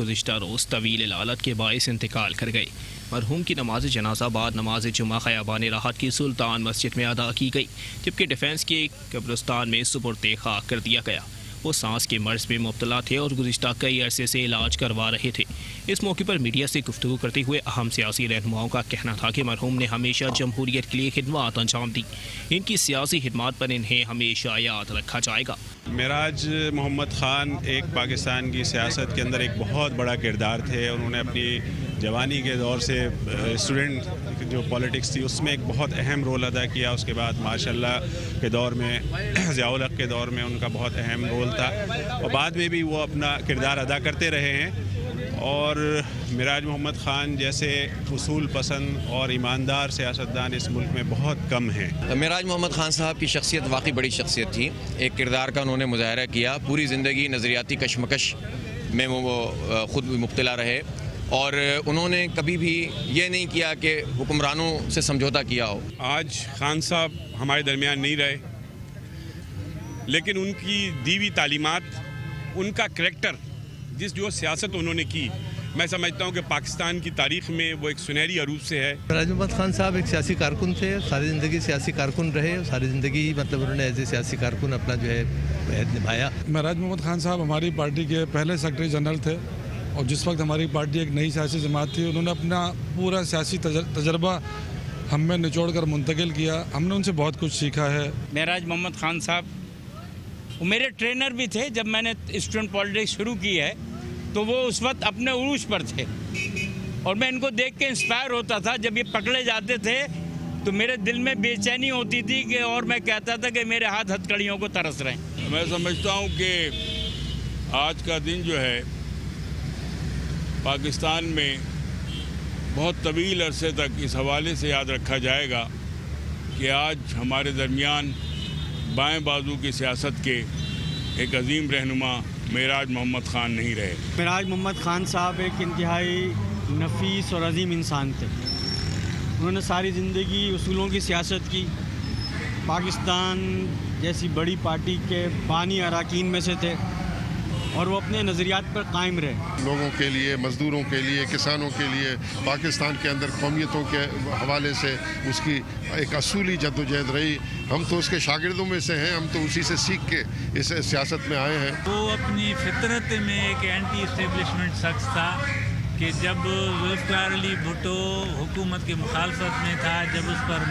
گزشتہ روز طویل علالت کے باعث انتقال کر گئے۔ مرحوم کی نماز جنازہ بعد نماز جمعہ خیابان راحت کی سلطان مسجد میں ادا کی گئی، جبکہ ڈیفنس کے قبرستان میں سپرد خاک کر دیا گیا۔ وہ سانس کے مرض میں مبتلا تھے اور گزشتہ کئی عرصے سے علاج کروا رہے تھے۔ اس موقع پر میڈیا سے گفتگو کرتے ہوئے اہم سیاسی رہنماؤں کا کہنا تھا کہ مرحوم نے ہمیشہ جمہوریت کے لیے خدمات انجام دی۔ ان کی سیاسی خدمات پر انہیں ہمیشہ یاد رکھا جائے گا۔ معراج محمد خان ایک پاکستان کی سیاست کے اندر ایک بہت بڑا کردار تھے۔ انہوں نے اپنی جوانی کے دور سے اسٹوڈنٹ جو پالیٹکس تھی اس میں ایک بہت اہم رول ادا کیا۔ اس کے بعد ماشاء اللہ کے دور میں ضیاء الحق کے دور میں ان کا بہت اہم رول تھا، اور بعد میں بھی وہ اپنا کردار ادا کرتے رہے ہیں۔ اور معراج محمد خان جیسے اصول پسند اور ایماندار سیاستدان اس ملک میں بہت کم ہیں۔ معراج محمد خان صاحب کی شخصیت واقعی بڑی شخصیت تھی۔ ایک کردار کا انہوں نے مظاہرہ کیا، پوری زندگی نظریاتی کشمکش میں وہ خود بھی مبتلا رہے، اور انہوں نے کبھی بھی یہ نہیں کیا کہ حکمرانوں سے سمجھوتا کیا ہو۔ آج خان صاحب ہمارے درمیان نہیں رہے، لیکن ان کی دی ہوئی تعلیمات، ان کا کریکٹر، جو سیاست انہوں نے کی، میں سمجھتا ہوں کہ پاکستان کی تاریخ میں وہ ایک سنہری عروج سے ہے۔ معراج محمد خان صاحب ایک سیاسی کارکن تھے، ساری زندگی سیاسی کارکن رہے، ساری زندگی انہوں نے ایز اے سیاسی کارکن اپنا عہد نبھایا۔ معراج محمد خان صاحب ہماری پارٹی کے پہلے سیکرٹری جنرل تھے، اور جس وقت ہماری پارٹی ایک نئی سیاسی جماعت تھی، انہوں نے اپنا پورا سیاسی تجربہ ہم میں نچوڑ کر منتقل کیا۔ ہم نے ان سے بہت کچھ سیکھا ہے۔ معراج محمد خان صاحب وہ میرے ٹرینر بھی تھے۔ جب میں نے اسٹوڈنٹ پالیٹکس شروع کی ہے تو وہ اس وقت اپنے عروج پر تھے، اور میں ان کو دیکھ کے انسپائر ہوتا تھا۔ جب یہ پکڑے جاتے تھے تو میرے دل میں بے چینی ہوتی تھی کہ، اور میں کہتا تھا کہ میرے ہاتھ ہتھکڑیوں کو ترس رہے ہیں۔ میں سمجھتا ہوں کہ آج کا دن جو ہے پاکستان میں بہت طویل عرصے تک اس حوالے سے یاد رکھا جائے گا کہ آج ہمارے درمیان بائیں بازو کی سیاست کے ایک عظیم رہنما معراج محمد خان نہیں رہے۔ معراج محمد خان صاحب ایک انتہائی نفیس اور عظیم انسان تھے۔ انہوں نے ساری زندگی اصولوں کی سیاست کی۔ پاکستان جیسی بڑی پارٹی کے بانی اراکین میں سے تھے، اور وہ اپنے نظریات پر قائم رہے۔ لوگوں کے لیے، مزدوروں کے لیے، کسانوں کے لیے، پاکستان کے اندر قومیتوں کے حوالے سے اس کی ایک اصولی جدوجہد رہی۔ ہم تو اس کے شاگردوں میں سے ہیں، ہم تو اسی سے سیکھ کے اس سیاست میں آئے ہیں۔ وہ اپنی فطرت میں ایک اینٹی اسٹیبلشمنٹ شخص تھا کہ جب ذوالفقار علی بھٹو حکومت کی مخالفت میں تھا، جب اس پر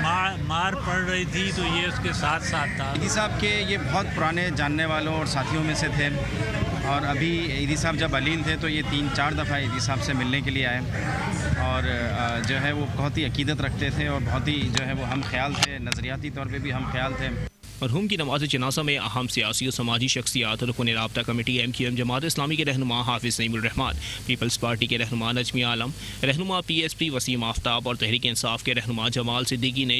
مار پڑ رہی تھی تو یہ اس کے ساتھ ساتھ تھا۔ ایدھی صاحب کے یہ بہت پرانے جاننے والوں اور ساتھیوں میں سے تھے، اور ابھی ایدھی صاحب جب علیم تھے تو یہ 3-4 دفعہ ایدھی صاحب سے ملنے کے لیے آئے، اور جو ہے وہ بہت ہی عقیدت رکھتے تھے، اور بہت ہی جو ہے وہ ہم خیال تھے، نظریاتی طور پہ بھی ہم خیال تھے۔ مرحوم کی نماز جنازہ میں اہم سیاسی و سماجی شخصیات، رکن رابطہ کمیٹی MQM جماعت اسلامی کے رہنما حافظ نعیم الرحمان، پیپلز پارٹی کے رہنما نجمی عالم، رہنما PSP وسیم آفتاب اور تحریک انصاف کے رہنما جمال صدیقی نے